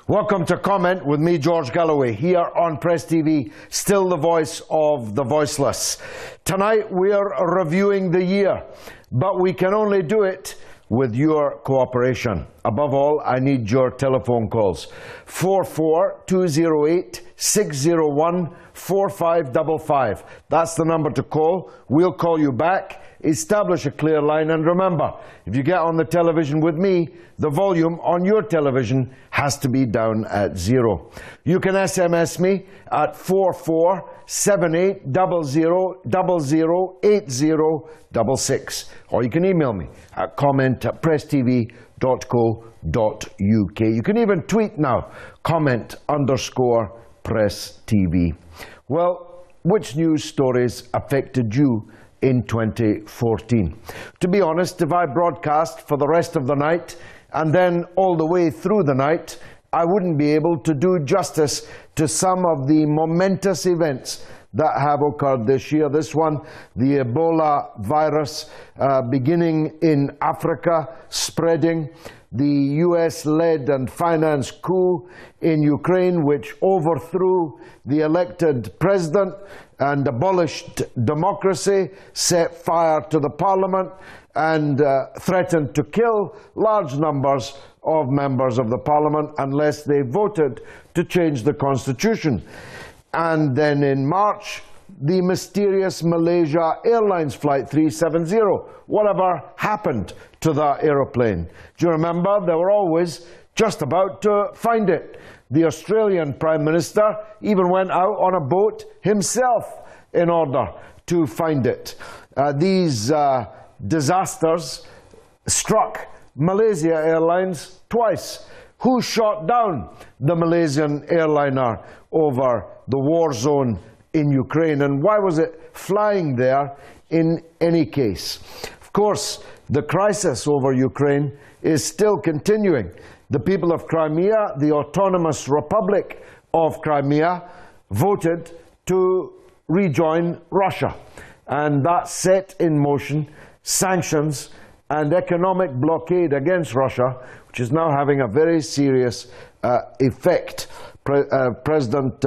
Welcome to Comment with me, George Galloway, here on Press TV, still the voice of the voiceless. Tonight we are reviewing the year, but we can only do it with your cooperation. Above all, I need your telephone calls. 44208-601-4555. That's the number to call. We'll call you back. Establish a clear line, and remember, if you get on the television with me, the volume on your television has to be down at 0. You can SMS me at 447800008066, or you can email me at comment@presstv.co.uk. You can even tweet now, comment_presstv. Well, which news stories affected you in 2014? To be honest, if I broadcast for the rest of the night and then all the way through the night, I wouldn't be able to do justice to some of the momentous events that have occurred this year. This one, the Ebola virus beginning in Africa, spreading, the US-led and financed coup in Ukraine, which overthrew the elected president and abolished democracy, set fire to the parliament, and threatened to kill large numbers of members of the parliament unless they voted to change the constitution. And then in March, the mysterious Malaysia Airlines Flight 370. Whatever happened to that aeroplane? Do you remember? They were always just about to find it. The Australian Prime Minister even went out on a boat himself in order to find it. These disasters struck Malaysia Airlines twice. Who shot down the Malaysian airliner over the war zone in Ukraine, and why was it flying there in any case? Of course, the crisis over Ukraine is still continuing. The people of Crimea, the Autonomous Republic of Crimea, voted to rejoin Russia, and that set in motion sanctions and economic blockade against Russia, which is now having a very serious effect. President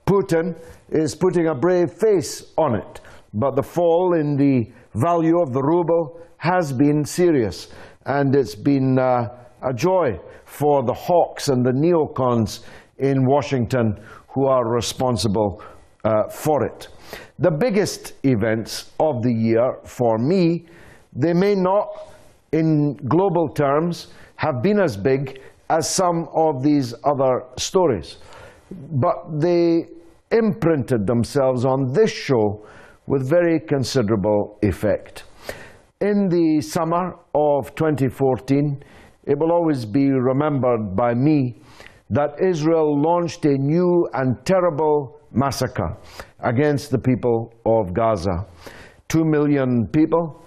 Putin is putting a brave face on it, but the fall in the value of the ruble has been serious, and it's been a joy for the hawks and the neocons in Washington who are responsible for it. The biggest events of the year for me, they may not in global terms have been as big as some of these other stories, but they imprinted themselves on this show with very considerable effect. In the summer of 2014, it will always be remembered by me that Israel launched a new and terrible massacre against the people of Gaza. 2 million people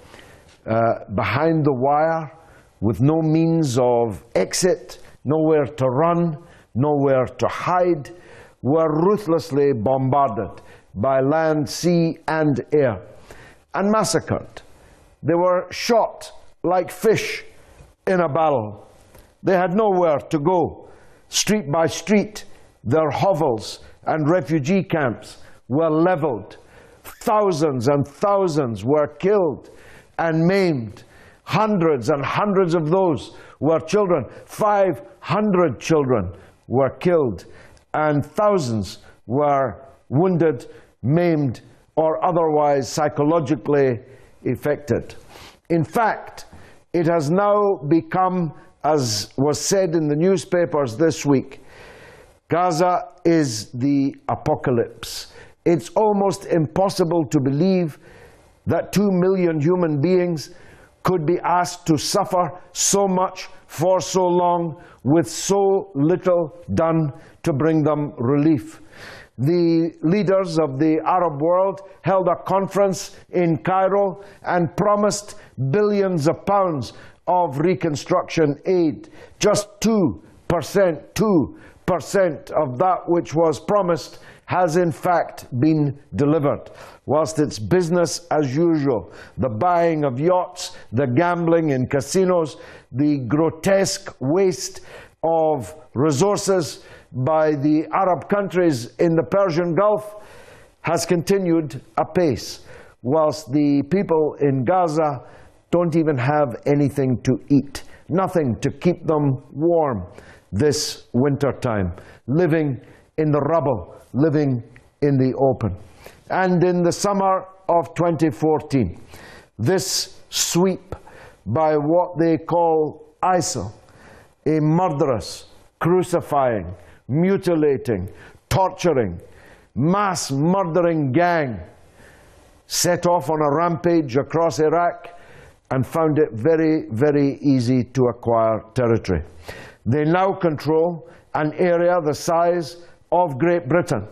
behind the wire, with no means of exit, nowhere to run, nowhere to hide, were ruthlessly bombarded by land, sea, and air, and massacred. They were shot like fish in a barrel. They had nowhere to go. Street by street, their hovels and refugee camps were leveled. Thousands and thousands were killed and maimed. Hundreds and hundreds of those were children. 500 children were killed, and thousands were wounded, maimed, or otherwise psychologically affected. In fact, it has now become, as was said in the newspapers this week, Gaza is the apocalypse. It's almost impossible to believe that 2 million human beings could be asked to suffer so much for so long with so little done to bring them relief. the leaders of the Arab world held a conference in Cairo and promised billions of pounds of reconstruction aid. Just 2% of that which was promised has in fact been delivered. Whilst it's business as usual, the buying of yachts, the gambling in casinos, the grotesque waste of resources by the Arab countries in the Persian Gulf has continued apace, whilst the people in Gaza don't even have anything to eat, nothing to keep them warm this winter time, living in the rubble, living in the open. And in the summer of 2014, this sweep by what they call ISIL, a murderous, crucifying, mutilating, torturing, mass murdering gang, set off on a rampage across Iraq and found it very, very easy to acquire territory. They now control an area the size of Great Britain,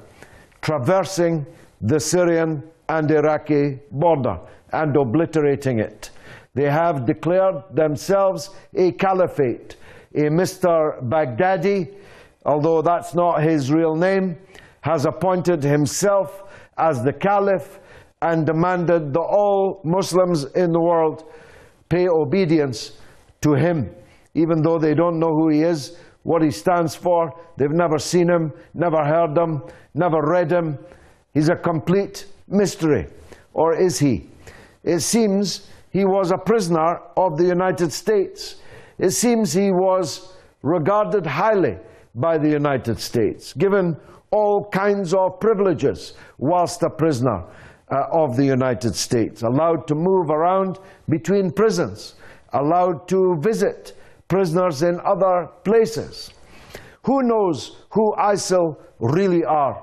traversing the Syrian and Iraqi border and obliterating it. They have declared themselves a caliphate. A Mr. Baghdadi, although that's not his real name, has appointed himself as the caliph and demanded that all Muslims in the world pay obedience to him, even though they don't know who he is, what he stands for. They've never seen him, never heard him, never read him. He's a complete mystery. Or is he? It seems he was a prisoner of the United States. It seems he was regarded highly by the United States, given all kinds of privileges whilst a prisoner of the United States, allowed to move around between prisons, allowed to visit prisoners in other places. Who knows who ISIL really are?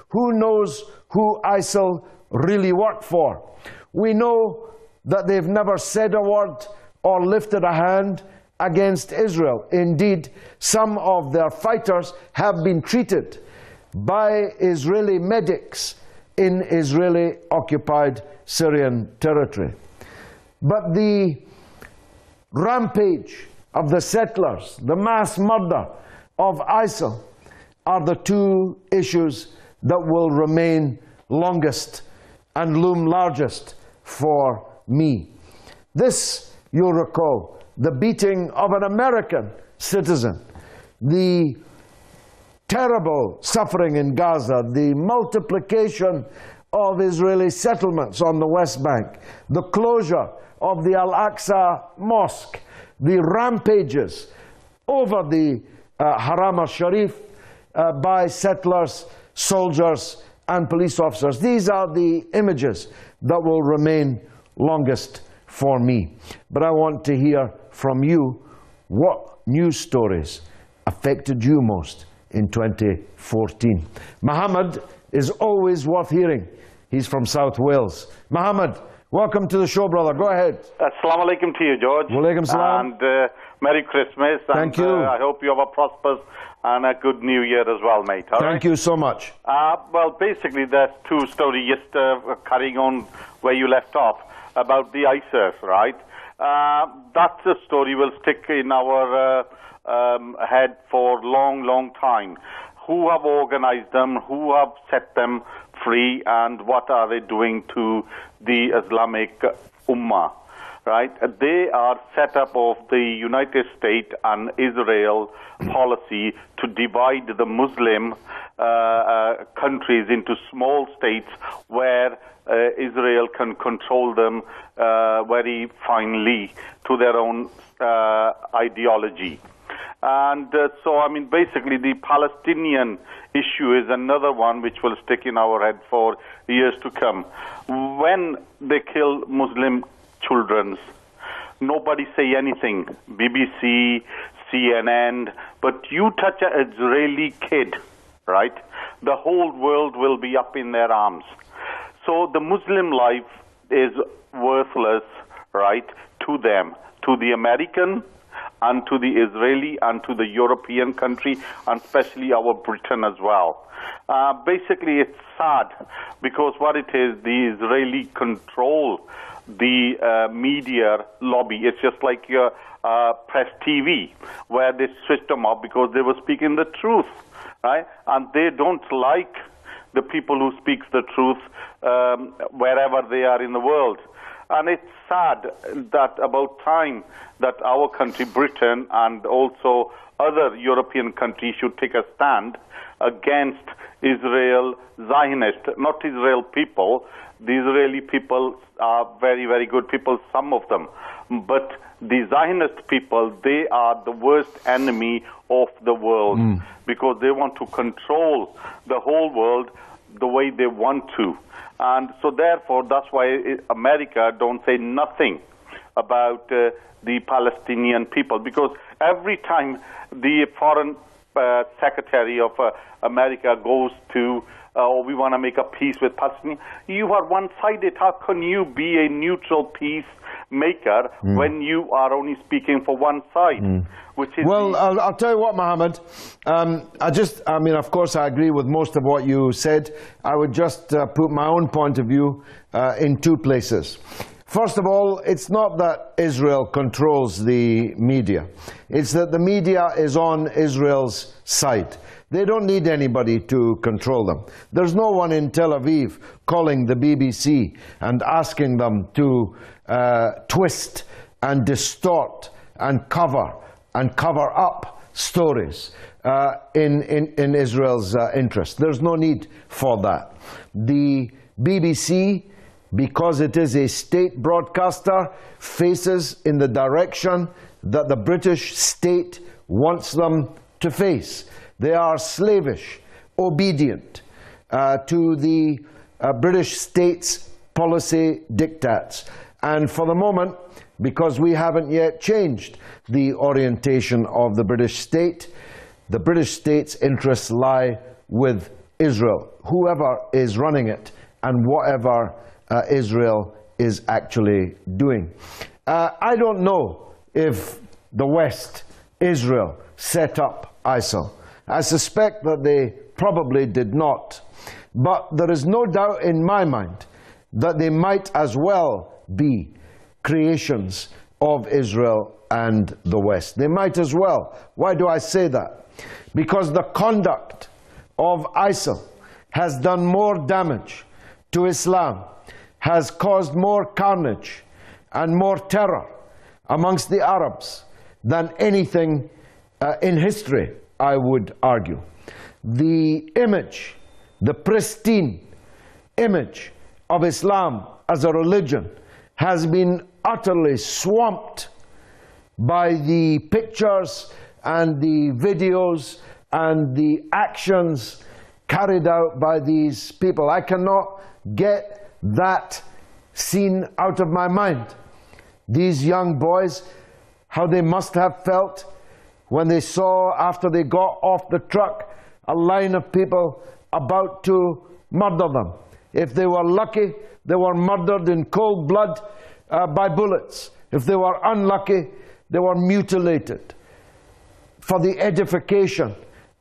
Who knows who ISIL really work for? We know that they've never said a word or lifted a hand against Israel. Indeed, some of their fighters have been treated by Israeli medics in Israeli-occupied Syrian territory. But the rampage of the settlers, the mass murder of ISIL, are the two issues that will remain longest and loom largest for me. This, you'll recall, the beating of an American citizen, the terrible suffering in Gaza, the multiplication of Israeli settlements on the West Bank, the closure of the Al-Aqsa Mosque, the rampages over the Haram al-Sharif by settlers, soldiers, and police officers. These are the images that will remain longest for me. But I want to hear from you what news stories affected you most in 2014. Mohammed is always worth hearing. He's from South Wales. Mohammed, welcome to the show, brother. Go ahead. Assalamu alaikum to you, George. Walaikum salam. And Merry Christmas. Thank you. I hope you have a prosperous and a good New Year as well, mate. Thank you so much. Well, basically, there's two stories just carrying on where you left off about the ISIS, right? That's a story will stick in our head for long, long time. Who have organized them? Who have set them free? And what are they doing to the Islamic Ummah? Right? They are set up of the United States and Israel policy to divide the Muslim countries into small states where Israel can control them very finely to their own ideology. And so, I mean, basically the Palestinian issue is another one which will stick in our head for years to come. When they kill Muslim children, nobody say anything. BBC, CNN, but you touch an Israeli kid, right? The whole world will be up in their arms. So the Muslim life is worthless, right, to them, to the American and to the Israeli and to the European country, and especially our Britain as well. Basically, it's sad because what it is, the Israeli control the media lobby. It's just like your press TV, where they switched them off because they were speaking the truth, right? And they don't like the people who speak the truth wherever they are in the world. And it's sad that about time that our country, Britain, and also other European countries should take a stand against Israel Zionist, not Israel people. The Israeli people are very, very good people, some of them. But the Zionist people, they are the worst enemy of the world because they want to control the whole world the way they want to. And so therefore, that's why America don't say nothing about the Palestinian people, because every time the foreign secretary of America goes to, we want to make a peace with Palestinians, you are one-sided. How can you be a neutral peacemaker when you are only speaking for one side? Which is well, I'll tell you what, Mohammed. I mean, of course, I agree with most of what you said. I would just put my own point of view in two places. First of all, it's not that Israel controls the media. It's that the media is on Israel's side. They don't need anybody to control them. There's no one in Tel Aviv calling the BBC and asking them to twist and distort and cover up stories in Israel's interest. There's no need for that. The BBC, because it is a state broadcaster, faces in the direction that the British state wants them to face. They are slavish, obedient to the British state's policy diktats. And for the moment, because we haven't yet changed the orientation of the British state's interests lie with Israel, whoever is running it and whatever Israel is actually doing. I don't know if the West, Israel, set up ISIL. I suspect that they probably did not. But there is no doubt in my mind that they might as well be creations of Israel and the West. They might as well. Why do I say that? Because the conduct of ISIL has done more damage to Islam, has caused more carnage and more terror amongst the Arabs than anything in history, I would argue. The image, the pristine image of Islam as a religion has been utterly swamped by the pictures and the videos and the actions carried out by these people. I cannot get that scene out of my mind. These young boys, how they must have felt when they saw, after they got off the truck, a line of people about to murder them. If they were lucky, they were murdered in cold blood by bullets. If they were unlucky, they were mutilated for the edification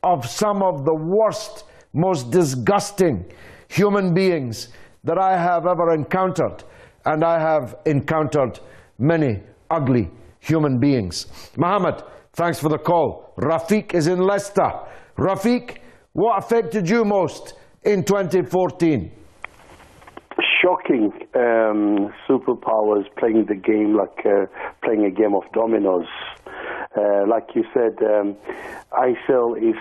of some of the worst, most disgusting human beings that I have ever encountered. And I have encountered many ugly human beings. Mohammed, thanks for the call. Rafiq is in Leicester. Rafiq, what affected you most in 2014? Shocking superpowers playing the game like playing a game of dominoes. Like you said, ISIL is,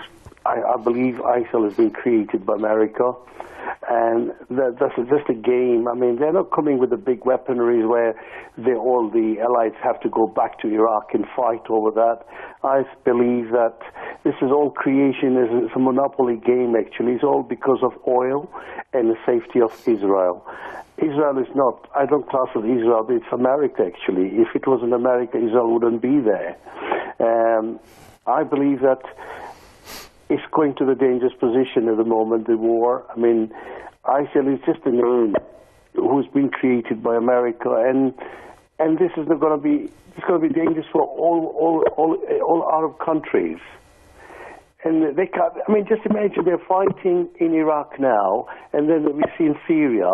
I believe ISIL has been created by America. And that's just a game. I mean, they're not coming with the big weaponry where all the allies have to go back to Iraq and fight over that. I believe that this is all creation. It's a monopoly game, actually. It's all because of oil and the safety of Israel. Israel is not, I don't class it Israel, but it's America, actually. If it was in America, Israel wouldn't be there. I believe that it's going to the dangerous position at the moment, the war. I mean, ISIL is just a name who's been created by America, and and this is going to be dangerous for all Arab countries. And they can't, I mean, just imagine they're fighting in Iraq now, and then we see in Syria,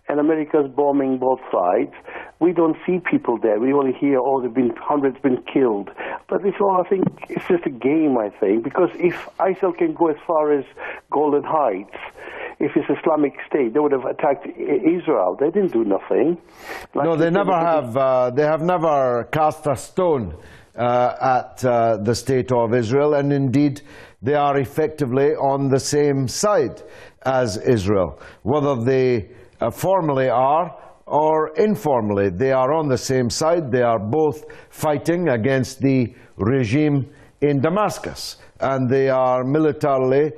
and America's bombing both sides. We don't see people there. We only hear, oh, hundreds been killed. But this all, I think, it's just a game, I think, because if ISIL can go as far as Golden Heights, if it's Islamic State, they would have attacked Israel. They didn't do nothing. No, they never have. They have never cast a stone at the state of Israel, and indeed they are effectively on the same side as Israel. Whether they formally are or informally, they are on the same side. They are both fighting against the regime in Damascus, and they are militarily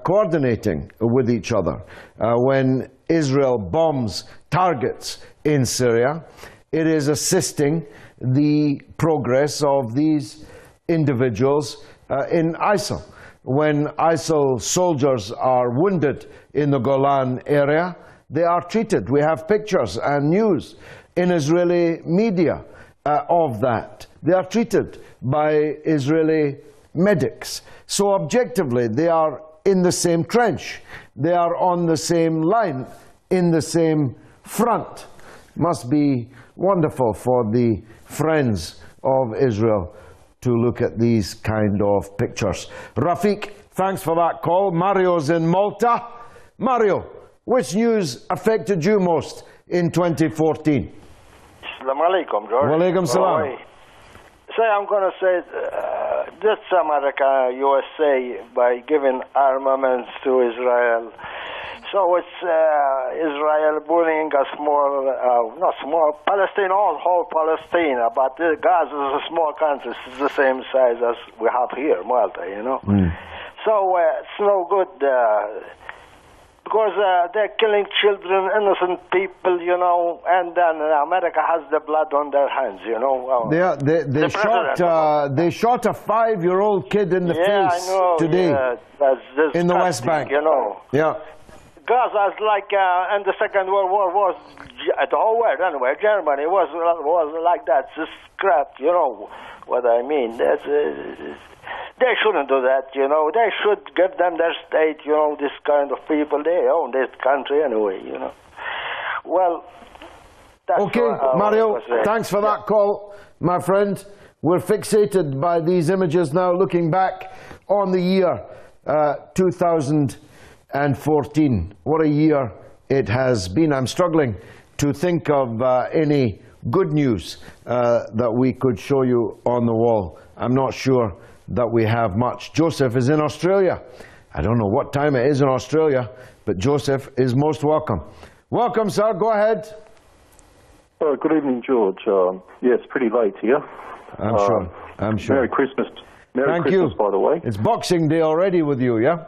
coordinating with each other. When Israel bombs targets in Syria, it is assisting the progress of these individuals in ISIL. When ISIL soldiers are wounded in the Golan area, they are treated. We have pictures and news in Israeli media of that. They are treated by Israeli medics. So objectively, they are in the same trench. They are on the same line, in the same front. Must be wonderful for the friends of Israel to look at these kind of pictures. Rafiq, thanks for that call. Mario's in Malta. Mario, which news affected you most in 2014? Assalamu alaikum, George. Wa alaikum salam. So I'm going to say this America, USA, by giving armaments to Israel. So it's Israel bullying a Palestine, whole Palestine, but Gaza is a small country. It's the same size as we have here, Malta, you know. So it's no good because they're killing children, innocent people, you know, and then America has the blood on their hands, you know. They shot a 5-year-old kid in the face today in the West Bank. You know. Yeah. Gaza is like in the Second World War was the whole world anyway. Germany was like that, just scrapped. You know what I mean? They shouldn't do that. You know, they should give them their state. You know, this kind of people, they own this country anyway. You know. Well. That's okay, Mario. Thanks for that call, my friend. We're fixated by these images now, looking back on the year 2014. What a year it has been. I'm struggling to think of any good news that we could show you on the wall. I'm not sure that we have much. Joseph is in Australia. I don't know what time it is in Australia, but Joseph is most welcome. Welcome, sir. Go ahead. Good evening, George. Yeah, it's pretty late here. I'm sure. Merry Christmas. Thank Christmas, you. By the way. It's Boxing Day already with you, yeah?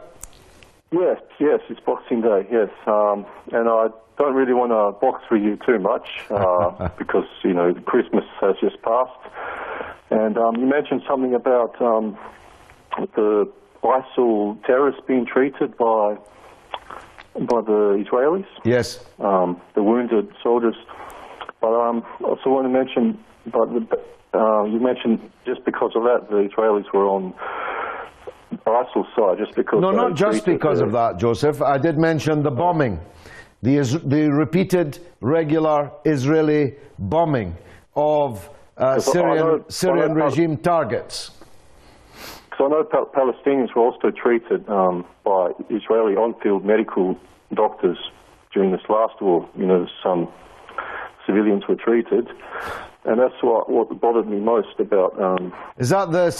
Yes, it's Boxing Day, yes. And I don't really want to box with you too much because, you know, Christmas has just passed. And you mentioned something about the ISIL terrorists being treated by the Israelis. Yes. The wounded soldiers. But I also want to mention, you mentioned just because of that, the Israelis were on ISIL side, just because... No, not just because of that, Joseph. I did mention the bombing, the repeated, regular Israeli bombing of Syrian regime targets. So I know Palestinians were also treated by Israeli on-field medical doctors during this last war. You know, some civilians were treated. And that's what bothered me most about. Is that the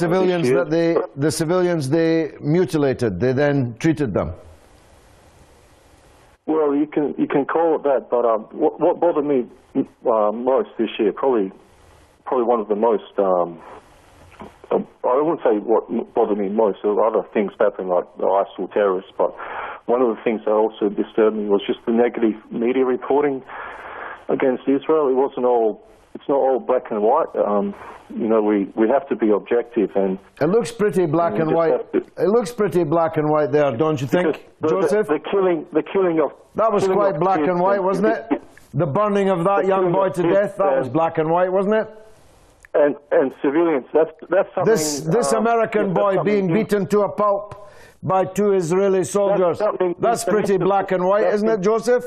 civilians they mutilated? They then treated them. Well, you can call it that, but what bothered me most this year, probably one of the most. I wouldn't say what bothered me most. There were other things happening, like the ISIL terrorists, but one of the things that also disturbed me was just the negative media reporting against Israel. It's not all black and white. You know, we have to be objective, and it looks pretty black and white. It looks pretty black and white there, don't you think, Joseph? The killing of that was quite black and white, wasn't it? The burning of that young boy to death, that was black and white, wasn't it? And civilians, that's something... This American boy being beaten to a pulp by 2 Israeli soldiers, that's pretty black and white, isn't it, Joseph?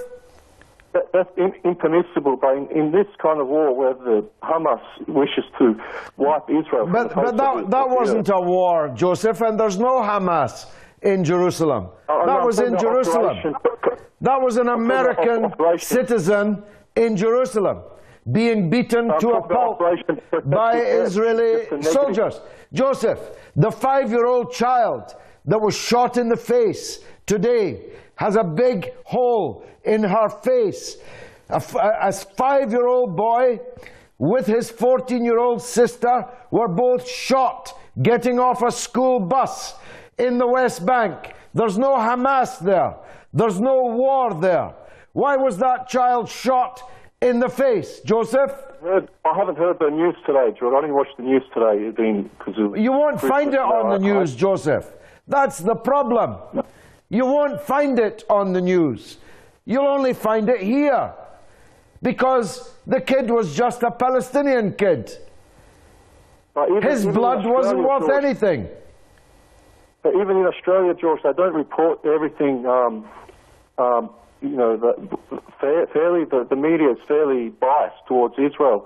That's impermissible, but in this kind of war where the Hamas wishes to wipe Israel... But that wasn't a war, Joseph, and there's no Hamas in Jerusalem. That was in Jerusalem. That was an American citizen in Jerusalem being beaten to a pulp by Israeli soldiers. Joseph, the 5-year-old child that was shot in the face today has a big hole in her face. A 5-year-old boy with his 14-year-old sister were both shot getting off a school bus in the West Bank. There's no Hamas there. There's no war there. Why was that child shot in the face, Joseph? I haven't heard the news today, George. I didn't watch the news today. You won't find it on the news, Joseph. That's the problem. You won't find it on the news. You'll only find it here. Because the kid was just a Palestinian kid. His blood wasn't worth anything. But even in Australia, George, they don't report everything, fairly. The media is fairly biased towards Israel.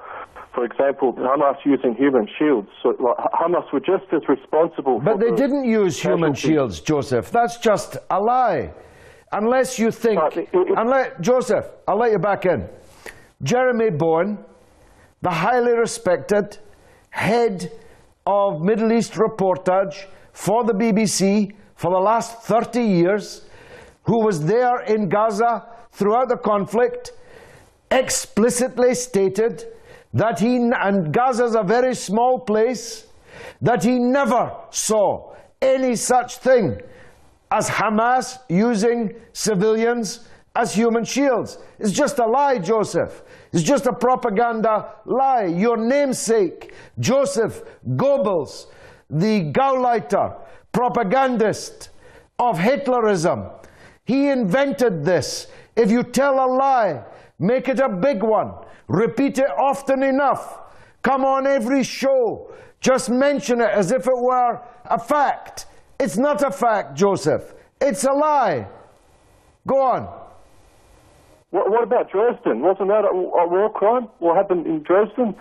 For example, Hamas using human shields. So, Hamas were just as responsible. But they didn't use human shields, Joseph. That's just a lie. Unless you think... Joseph, I'll let you back in. Jeremy Bowen, the highly respected head of Middle East reportage for the BBC for the last 30 years, who was there in Gaza throughout the conflict, explicitly stated that and Gaza's a very small place, that he never saw any such thing as Hamas using civilians as human shields. It's just a lie, Joseph. It's just a propaganda lie. Your namesake, Joseph Goebbels, the Gauleiter, propagandist of Hitlerism, he invented this. If you tell a lie, make it a big one. Repeat it often enough. Come on every show. Just mention it as if it were a fact. It's not a fact, Joseph. It's a lie. Go on. What about Dresden? Wasn't that a war crime? What happened in Dresden?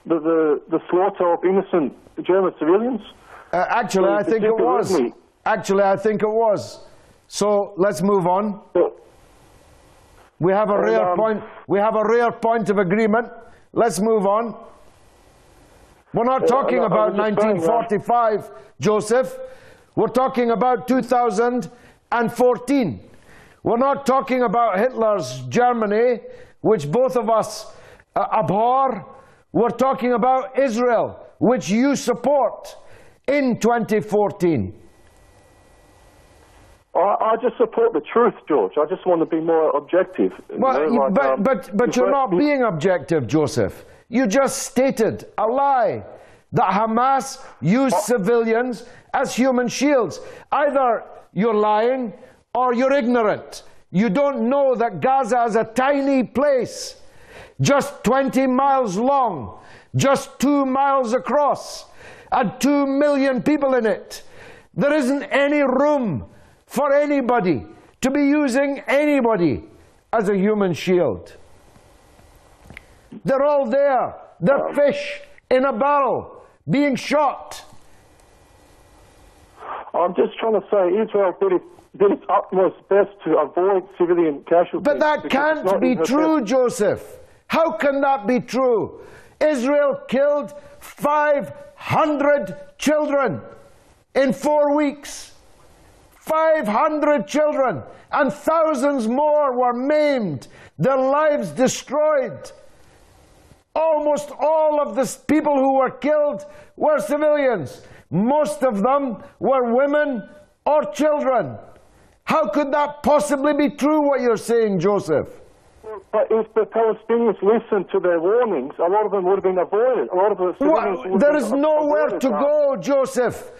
The slaughter of innocent German civilians? Actually, I think it was. Actually, I think it was. So let's move on. We have a rare point. We have a rare point of agreement. Let's move on. We're not talking about 1945, Joseph. We're talking about 2014. We're not talking about Hitler's Germany, which both of us abhor. We're talking about Israel, which you support in 2014. I just support the truth, George. I just want to be more objective. Well, but you're not being objective, Joseph. You just stated a lie that Hamas used civilians as human shields. Either you're lying or you're ignorant. You don't know that Gaza is a tiny place, just 20 miles long, just 2 miles across, and 2 million people in it. There isn't any room for anybody to be using anybody as a human shield. They're all there. They're fish in a barrel being shot. I'm just trying to say Israel did its utmost best to avoid civilian casualties. But that can't be true, Joseph. How can that be true? Israel killed 500 children in 4 weeks. 500 children, and thousands more were maimed, their lives destroyed. Almost all of the people who were killed were civilians. Most of them were women or children. How could that possibly be true, what you're saying, Joseph? But if the Palestinians listened to their warnings, a lot of them would have been avoided. A lot of the civilians would there have is been nowhere avoided. to go, Joseph.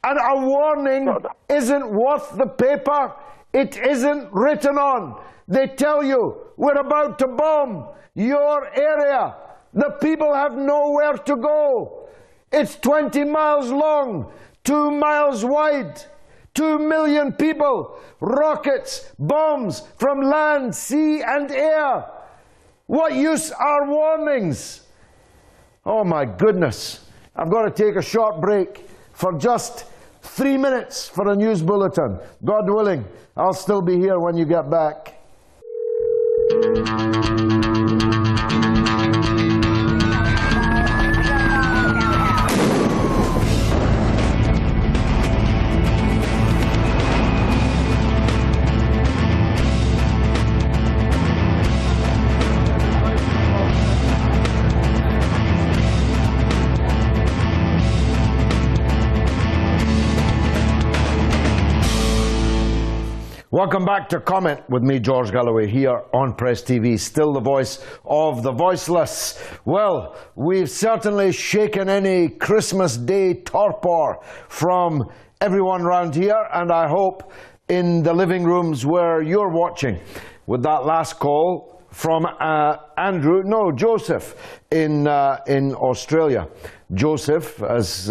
And a warning isn't worth the paper It isn't written on. They tell you, we're about to bomb your area. The people have nowhere to go. It's 20 miles long, 2 miles wide. 2 million people, rockets, bombs from land, sea and air. What use are warnings? Oh my goodness. I've got to take a short break for just 3 minutes for a news bulletin. God willing, I'll still be here when you get back. Welcome back to Comment with me, George Galloway, here on Press TV, still the voice of the voiceless. Well, we've certainly shaken any Christmas Day torpor from everyone around here, and I hope in the living rooms where you're watching, with that last call from Joseph in Australia. Joseph, as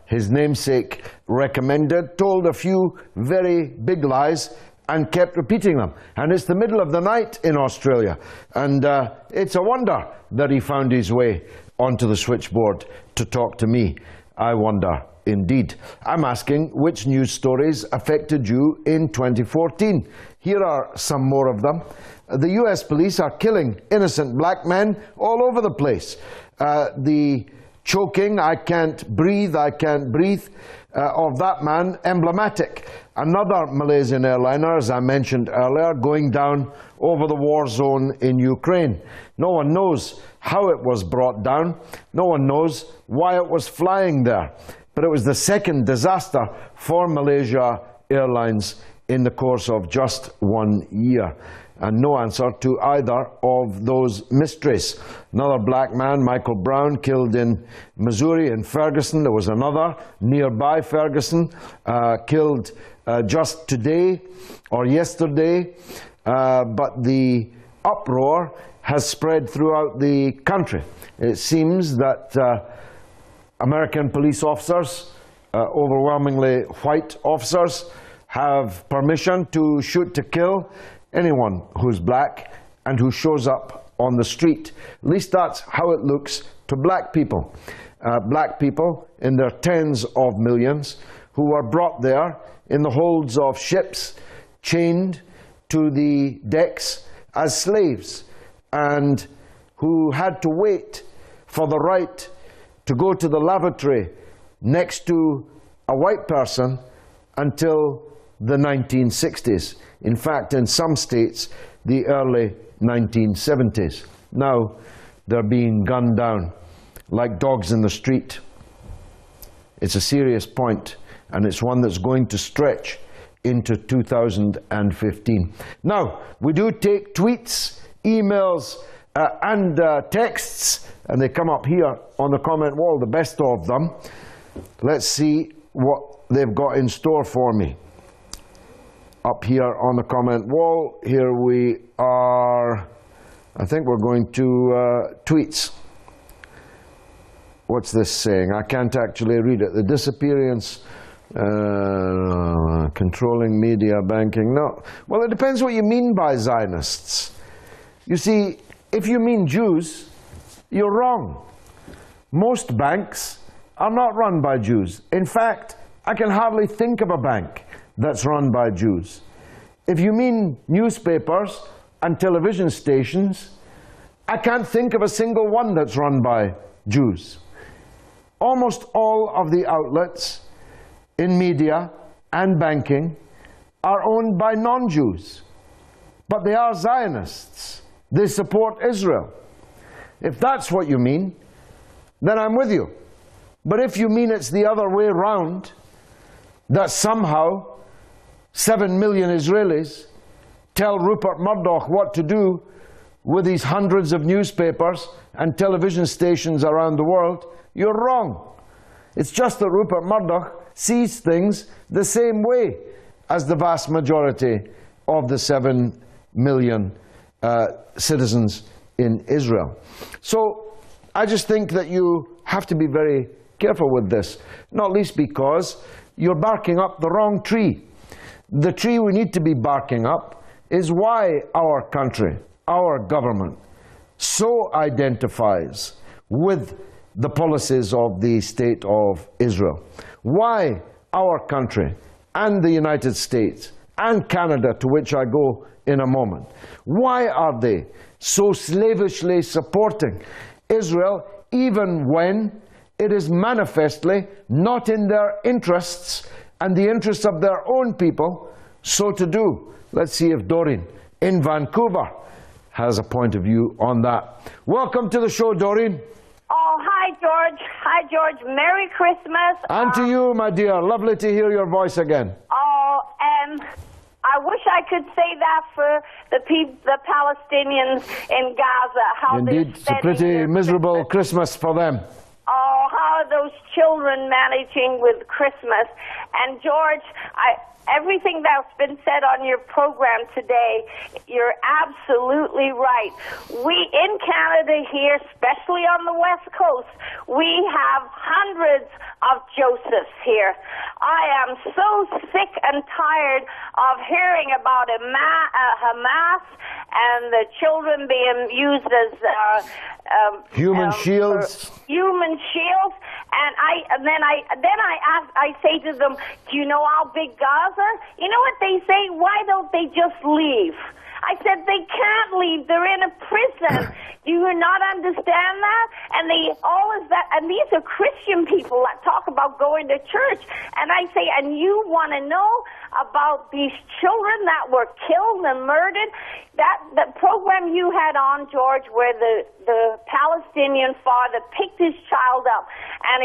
his namesake recommended, told a few very big lies and kept repeating them. And it's the middle of the night in Australia. And it's a wonder that he found his way onto the switchboard to talk to me. I wonder indeed. I'm asking which news stories affected you in 2014. Here are some more of them. The US police are killing innocent black men all over the place. The choking, I can't breathe, of that man, emblematic. Another Malaysian airliner, as I mentioned earlier, going down over the war zone in Ukraine. No one knows how it was brought down. No one knows why it was flying there. But it was the second disaster for Malaysia Airlines in the course of just 1 year. And no answer to either of those mysteries. Another black man, Michael Brown, killed in Missouri, in Ferguson. There was another nearby Ferguson, killed just today or yesterday. But the uproar has spread throughout the country. It seems that American police officers, overwhelmingly white officers, have permission to shoot to kill anyone who's black and who shows up on the street. At least that's how it looks to black people. Black people in their tens of millions who were brought there in the holds of ships, chained to the decks as slaves, and who had to wait for the right to go to the lavatory next to a white person until the 1960s. In fact, in some states, the early 1970s. Now, they're being gunned down like dogs in the street. It's a serious point, and it's one that's going to stretch into 2015. Now, we do take tweets, emails, and texts, and they come up here on the comment wall, the best of them. Let's see what they've got in store for me. Up here on the comment wall, here we are. I think we're going to tweets. What's this saying? I can't actually read it. The disappearance, controlling media, banking. No. Well, it depends what you mean by Zionists. You see, if you mean Jews, you're wrong. Most banks are not run by Jews. In fact, I can hardly think of a bank that's run by Jews. If you mean newspapers and television stations, I can't think of a single one that's run by Jews. Almost all of the outlets in media and banking are owned by non-Jews, but they are Zionists. They support Israel. If that's what you mean, then I'm with you. But if you mean it's the other way around, that somehow 7 million Israelis tell Rupert Murdoch what to do with these hundreds of newspapers and television stations around the world, you're wrong. It's just that Rupert Murdoch sees things the same way as the vast majority of the 7 million citizens in Israel. So I just think that you have to be very careful with this, not least because you're barking up the wrong tree. The tree we need to be barking up is why our country, our government, so identifies with the policies of the State of Israel. Why our country and the United States and Canada, to which I go in a moment, why are they so slavishly supporting Israel even when it is manifestly not in their interests and the interests of their own people so to do? Let's see if Doreen in Vancouver has a point of view on that. Welcome to the show, Doreen. Oh, hi, George. Hi, George. Merry Christmas. And to you, my dear. Lovely to hear your voice again. Oh, and I wish I could say that for the Palestinians in Gaza. How Indeed, it's a pretty miserable Christmas for them. Oh, how are those children managing with Christmas? And George, everything that's been said on your program today, you're absolutely right. We in Canada here, especially on the West Coast, we have hundreds of Josephs here. I am so sick and tired of hearing about Hamas and the children being used as human shields. Human shields, and then I say to them, do you know how big Gaza? You know what they say? Why don't they just leave? I said they can't leave. They're in a prison. Do you not understand that? And and these are Christian people that talk about going to church. And I say, and you want to know about these children that were killed and murdered? The program you had on, George, where the Palestinian father picked his child up and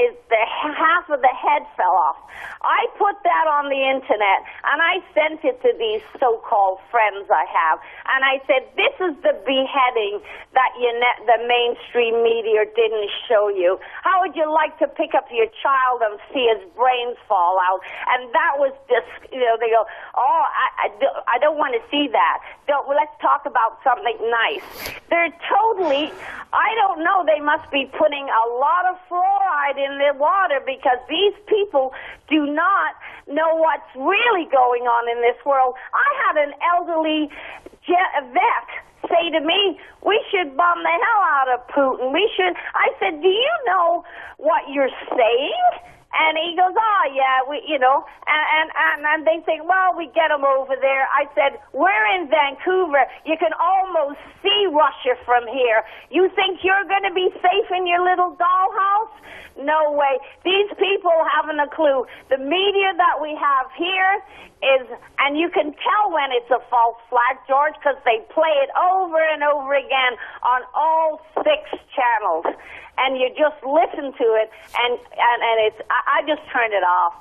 half of the head fell off. I put that on the internet and I sent it to these so-called friends I have. And I said, this is the beheading that the mainstream media didn't show you. How would you like to pick up your child and see his brains fall out? And that was just, they go, oh, I don't want to see that. Let's talk about something nice. They're totally, I don't know, they must be putting a lot of fluoride in the water because these people do not know what's really going on in this world. I had an elderly vet say to me, we should bomb the hell out of Putin. I said, do you know what you're saying? And he goes, oh, yeah, and they say, well, we get them over there. I said, we're in Vancouver. You can almost see Russia from here. You think you're going to be safe in your little dollhouse? No way. These people haven't a clue. The media that we have here is, and you can tell when it's a false flag, George, because they play it over and over again on all 6 channels. And you just listen to it, and it's, I just turn it off.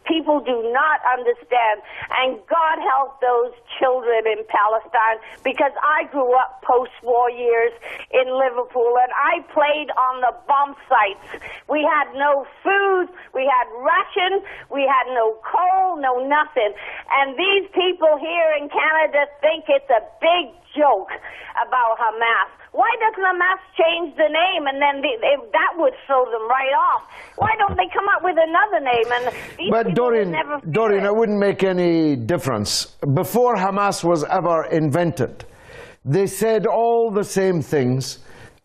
People do not understand, and God help those children in Palestine, because I grew up post-war years in Liverpool, and I played on the bomb sites. We had no food, we had ration, we had no coal, no nothing. And these people here in Canada think it's a big joke about Hamas. Why doesn't Hamas change the name, and then that would throw them right off? Why don't they come up with another name? And but Doreen, it wouldn't make any difference. Before Hamas was ever invented, they said all the same things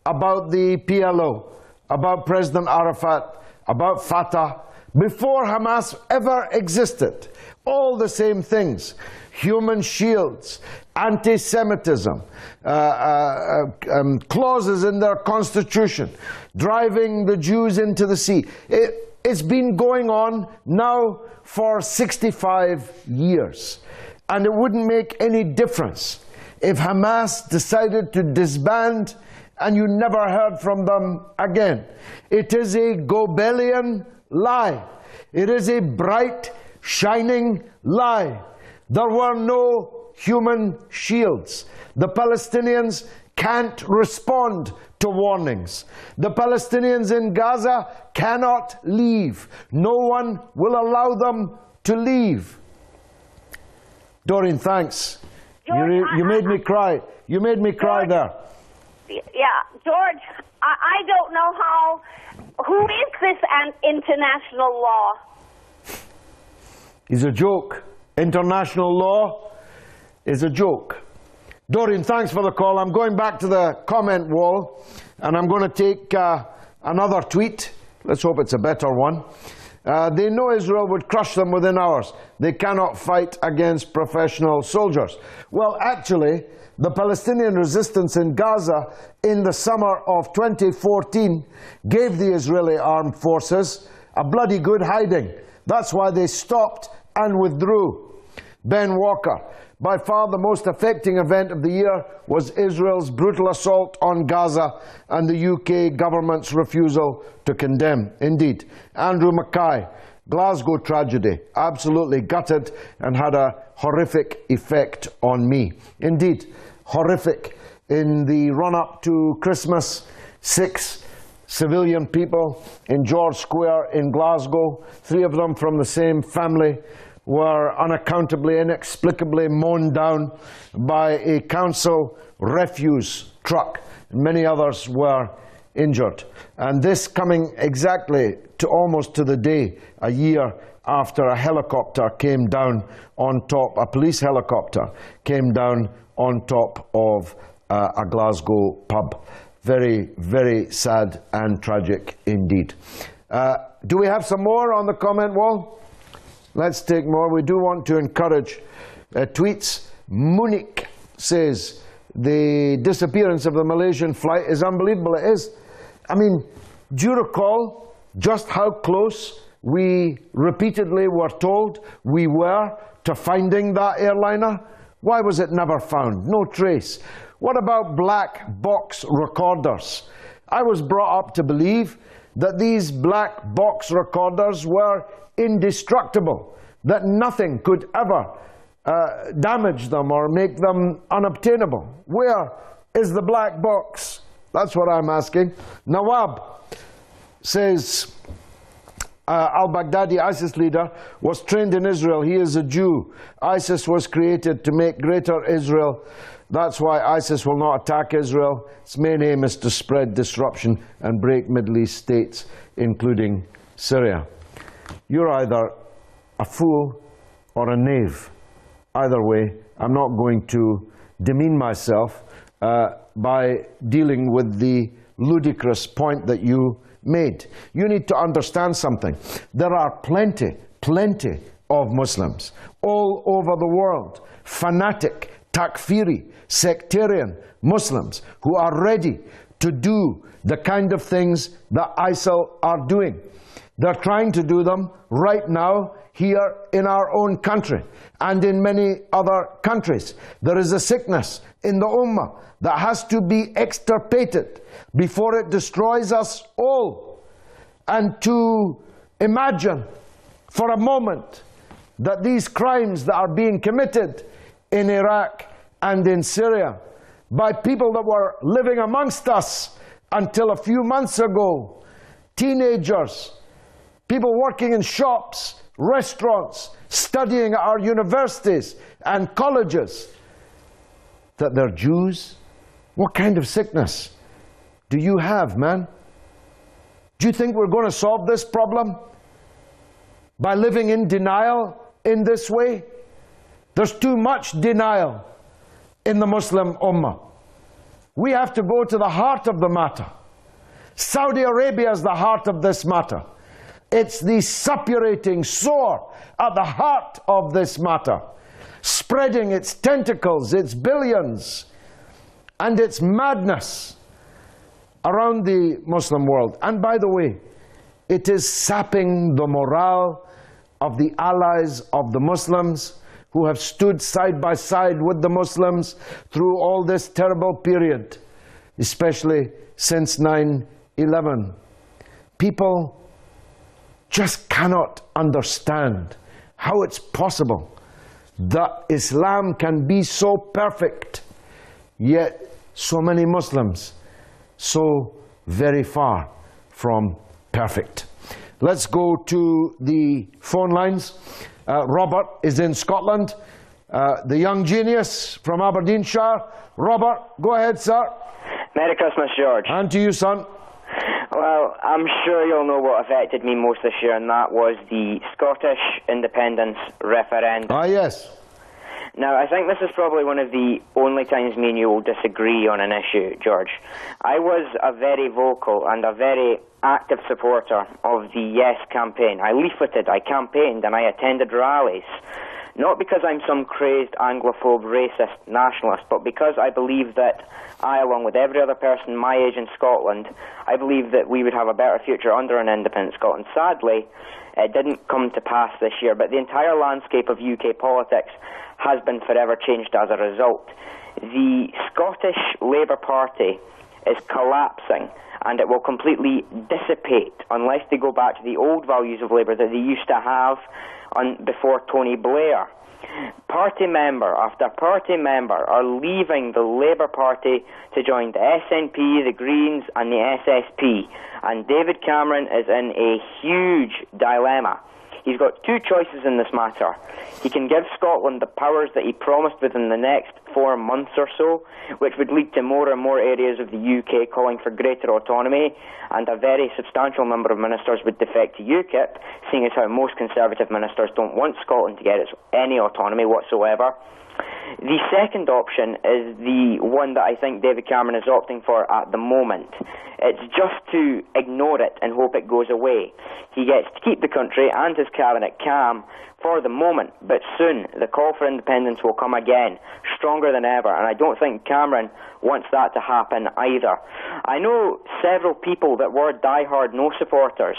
about the PLO, about President Arafat, about Fatah. Before Hamas ever existed, all the same things. Human shields, anti-Semitism, clauses in their constitution, driving the Jews into the sea. It's been going on now for 65 years. And it wouldn't make any difference if Hamas decided to disband and you never heard from them again. It is a Goebbelian lie. It is a bright, shining lie. There were no human shields. The Palestinians can't respond to warnings. The Palestinians in Gaza cannot leave. No one will allow them to leave. Doreen, thanks. George, You made me cry. You made me cry George, there. Yeah, George, I don't know how. Who is this international law? It's a joke. International law is a joke. Doreen, thanks for the call. I'm going back to the comment wall, and I'm going to take another tweet. Let's hope it's a better one. They know Israel would crush them within hours. They cannot fight against professional soldiers. Well, actually, the Palestinian resistance in Gaza in the summer of 2014 gave the Israeli armed forces a bloody good hiding. That's why they stopped and withdrew. Ben Walker, by far the most affecting event of the year was Israel's brutal assault on Gaza and the UK government's refusal to condemn. Indeed. Andrew Mackay, Glasgow tragedy, absolutely gutted and had a horrific effect on me. Indeed, horrific. In the run-up to Christmas, 6 civilian people in George Square in Glasgow, 3 of them from the same family, were unaccountably, inexplicably mown down by a council refuse truck. Many others were injured. And this coming exactly to almost to the day, a year after a helicopter came down on top, a police helicopter came down on top of a Glasgow pub. Very, very sad and tragic indeed. Do we have some more on the comment wall? Let's take more. We do want to encourage tweets. Munich says, the disappearance of the Malaysian flight is unbelievable. It is. I mean, do you recall just how close we repeatedly were told we were to finding that airliner? Why was it never found? No trace. What about black box recorders? I was brought up to believe that these black box recorders were indestructible, that nothing could ever damage them or make them unobtainable. Where is the black box? That's what I'm asking. Nawab says, al-Baghdadi, ISIS leader, was trained in Israel. He is a Jew. ISIS was created to make greater Israel. That's why ISIS will not attack Israel. Its main aim is to spread disruption and break Middle East states, including Syria. You're either a fool or a knave. Either way, I'm not going to demean myself by dealing with the ludicrous point that you made. You need to understand something. There are plenty of Muslims all over the world, fanatic, takfiri, sectarian Muslims who are ready to do the kind of things that ISIL are doing. They're trying to do them right now here in our own country and in many other countries. There is a sickness in the Ummah that has to be extirpated before it destroys us all. And to imagine for a moment that these crimes that are being committed in Iraq and in Syria by people that were living amongst us until a few months ago, teenagers, people working in shops, restaurants, studying at our universities and colleges, that they're Jews? What kind of sickness do you have, man? Do you think we're going to solve this problem by living in denial in this way? There's too much denial in the Muslim Ummah. We have to go to the heart of the matter. Saudi Arabia is the heart of this matter. It's the suppurating sore at the heart of this matter, spreading its tentacles, its billions, and its madness around the Muslim world. And by the way, it is sapping the morale of the allies of the Muslims who have stood side by side with the Muslims through all this terrible period, especially since 9/11. People just cannot understand how it's possible that Islam can be so perfect, yet so many Muslims so very far from perfect. Let's go to the phone lines. Robert is in Scotland. the young genius from Aberdeenshire. Robert, go ahead, sir. Merry Christmas, George. And to you, son. Well, I'm sure you'll know what affected me most this year, and that was the Scottish independence referendum. Ah, yes. Now, I think this is probably one of the only times me and you will disagree on an issue, George. I was a very vocal and a very active supporter of the Yes campaign. I leafleted, I campaigned, and I attended rallies. Not because I'm some crazed Anglophobe, racist nationalist, but because I believe that I, along with every other person my age in Scotland, I believe that we would have a better future under an independent Scotland. Sadly, it didn't come to pass this year, but the entire landscape of UK politics has been forever changed as a result. The Scottish Labour Party is collapsing, and it will completely dissipate unless they go back to the old values of Labour that they used to have before Tony Blair. Party member after party member are leaving the Labour Party to join the SNP, the Greens and the SSP, and David Cameron is in a huge dilemma. He's got two choices in this matter. He can give Scotland the powers that he promised within the next 4 months or so, which would lead to more and more areas of the UK calling for greater autonomy, and a very substantial number of ministers would defect to UKIP, seeing as how most Conservative ministers don't want Scotland to get any autonomy whatsoever. The second option is the one that I think David Cameron is opting for at the moment. It's just to ignore it and hope it goes away. He gets to keep the country and his cabinet calm for the moment, but soon the call for independence will come again, stronger than ever, and I don't think Cameron wants that to happen either. I know several people that were die-hard no supporters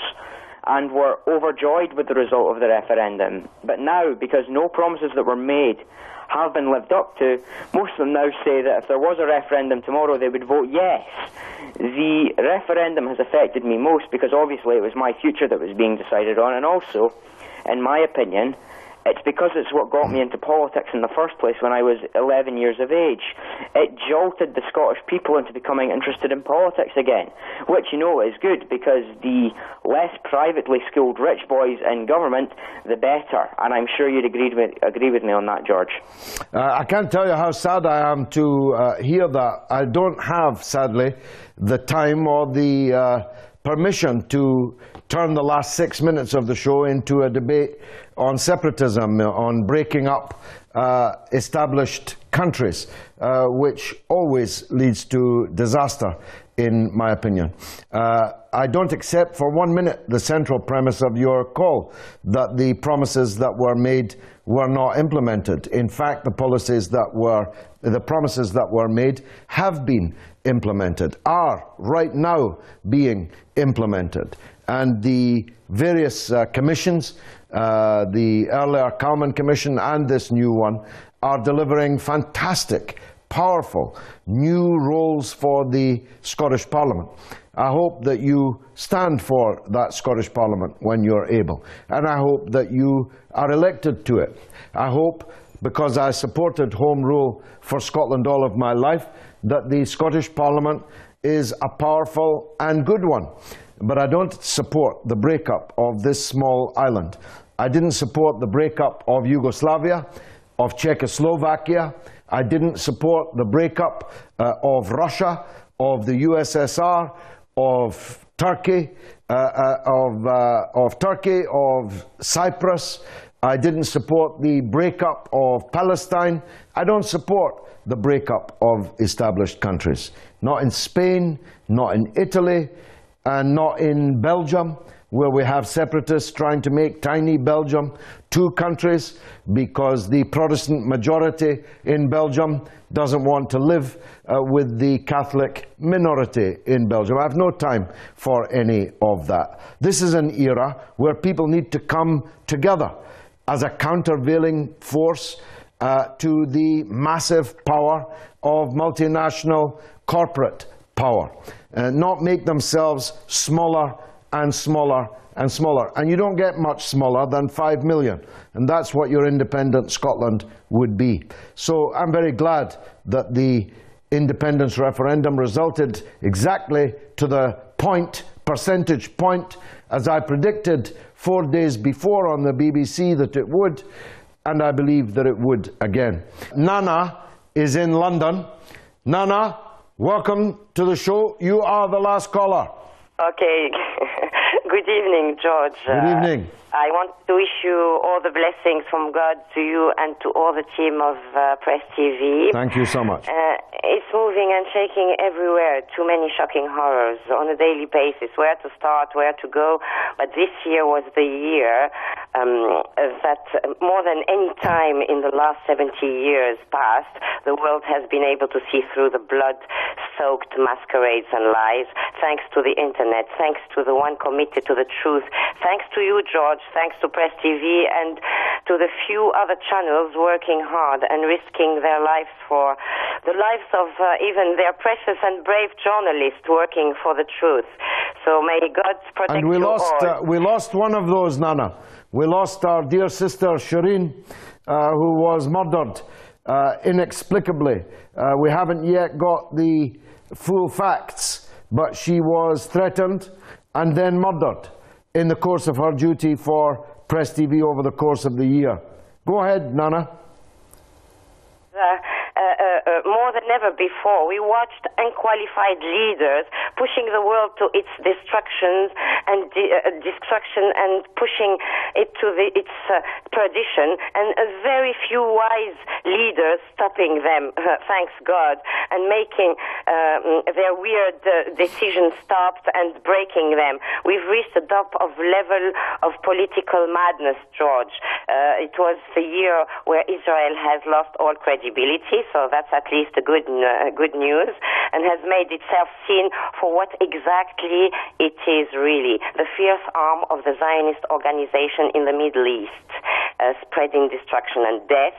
and were overjoyed with the result of the referendum, but now, because no promises that were made have been lived up to, most of them now say that if there was a referendum tomorrow, they would vote yes. The referendum has affected me most because obviously it was my future that was being decided on, and also, in my opinion, it's because it's what got me into politics in the first place when I was 11 years of age. It jolted the Scottish people into becoming interested in politics again, which, you know, is good because the less privately schooled rich boys in government, the better. And I'm sure you'd agree with me on that, George. I can't tell you how sad I am to hear that. I don't have, sadly, the time or the permission to turn the last 6 minutes of the show into a debate on separatism, on breaking up established countries, which always leads to disaster, in my opinion. I don't accept for 1 minute the central premise of your call, that the promises that were made were not implemented. In fact, the promises that were made have been implemented, are right now being implemented. And the various commissions, the earlier Calman Commission and this new one, are delivering fantastic, powerful new roles for the Scottish Parliament. I hope that you stand for that Scottish Parliament when you're able, and I hope that you are elected to it. I hope, because I supported Home Rule for Scotland all of my life, that the Scottish Parliament is a powerful and good one. But I don't support the breakup of this small island. I didn't support the breakup of Yugoslavia, of Czechoslovakia. I didn't support the breakup of Russia, of the USSR, of Turkey, of Cyprus. I didn't support the breakup of Palestine. I don't support the breakup of established countries. Not in Spain, not in Italy, and not in Belgium, where we have separatists trying to make tiny Belgium 2 countries because the Protestant majority in Belgium doesn't want to live with the Catholic minority in Belgium. I have no time for any of that. This is an era where people need to come together as a countervailing force to the massive power of multinational corporate power, not make themselves smaller and smaller and smaller. And you don't get much smaller than 5 million, and that's what your independent Scotland would be. So I'm very glad that the independence referendum resulted exactly to the percentage point, as I predicted 4 days before on the BBC that it would. and I believe that it would again. Nana is in London. Nana, welcome to the show. You are the last caller. Okay. Good evening, George. Good evening. I want to wish you all the blessings from God to you and to all the team of Press TV. Thank you so much. It's moving and shaking everywhere. Too many shocking horrors on a daily basis. Where to start, where to go. But this year was the year that more than any time in the last 70 years past, the world has been able to see through the blood-soaked masquerades and lies, thanks to the internet, thanks to the one committed to the truth, thanks to you, George, thanks to Press TV and to the few other channels working hard and risking their lives for the lives of even their precious and brave journalists working for the truth. So may God protect and we you lost, all. We lost one of those, Nana. We lost our dear sister Shireen, who was murdered inexplicably. We haven't yet got the full facts, but she was threatened and then murdered in the course of her duty for Press TV over the course of the year. Go ahead, Nana. More than ever before, we watched unqualified leaders pushing the world to its destruction and pushing it to its perdition, and a very few wise leaders stopping them, thanks God, and making their weird decisions stopped and breaking them. We've reached the top of level of political madness, George. It was the year where Israel has lost all credibility, so that's at least a good news, and has made itself seen for what exactly it is really, the fierce arm of the Zionist organization in the Middle East, spreading destruction and death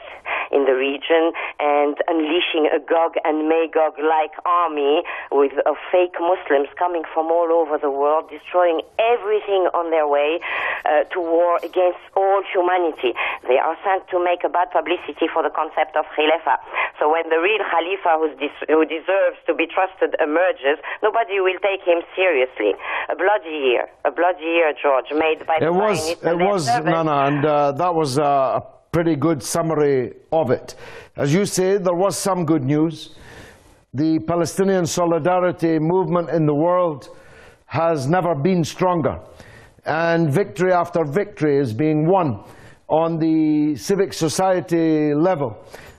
in the region and unleashing a Gog and Magog-like army of fake Muslims coming from all over the world, destroying everything on their way to war against all humanity. They are sent to make a bad publicity for the concept of Khilafah. So when the real Khalifa who deserves to be trusted emerges, nobody will take him seriously. A bloody year, George, made by the Zionists. It was, Nana, and that was a pretty good summary of it. As you say, there was some good news. The Palestinian solidarity movement in the world has never been stronger, and victory after victory is being won on the civic society level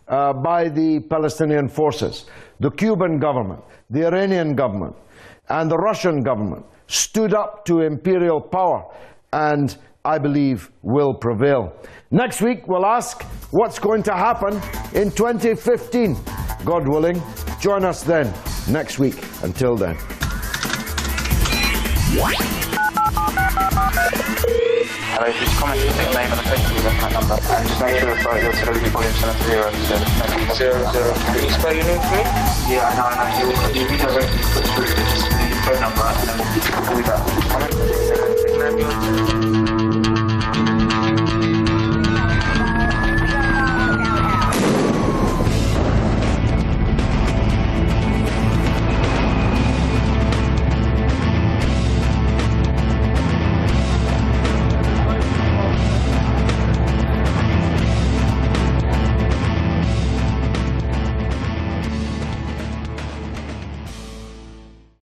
by the Palestinian forces. The Cuban government, the Iranian government, and the Russian government stood up to imperial power, and I believe will prevail. Next week we'll ask what's going to happen in 2015. God willing, join us then next week. Until then. Hello, just comment your name and the Facebook, that's my number. And just make sure your television volume's set to 0. 0. Can you spell your name for me? Yeah, I know. You'll redirect me to the phone number and then we'll call you back.